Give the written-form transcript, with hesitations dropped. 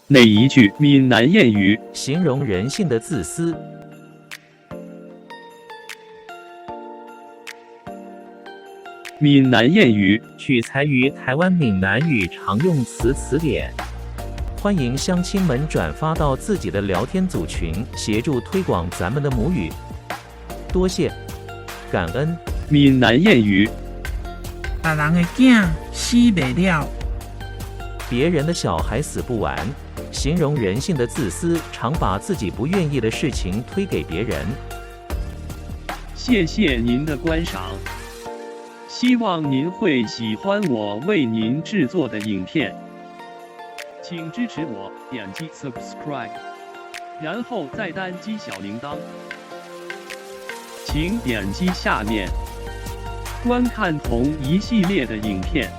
哪一句闽南谚语形容人性的自私？闽南谚语取材于台湾闽南语常用词词典。欢迎乡亲们转发到自己的聊天组群，协助推广咱们的母语。多谢，感恩。闽南谚语：别人的囝死袂了，别人的小孩死不完，形容人性的自私，常把自己不愿意的事情推给别人。谢谢您的观赏，希望您会喜欢我为您制作的影片，请支持我，点击 subscribe， 然后再单击小铃铛，请点击下面观看同一系列的影片。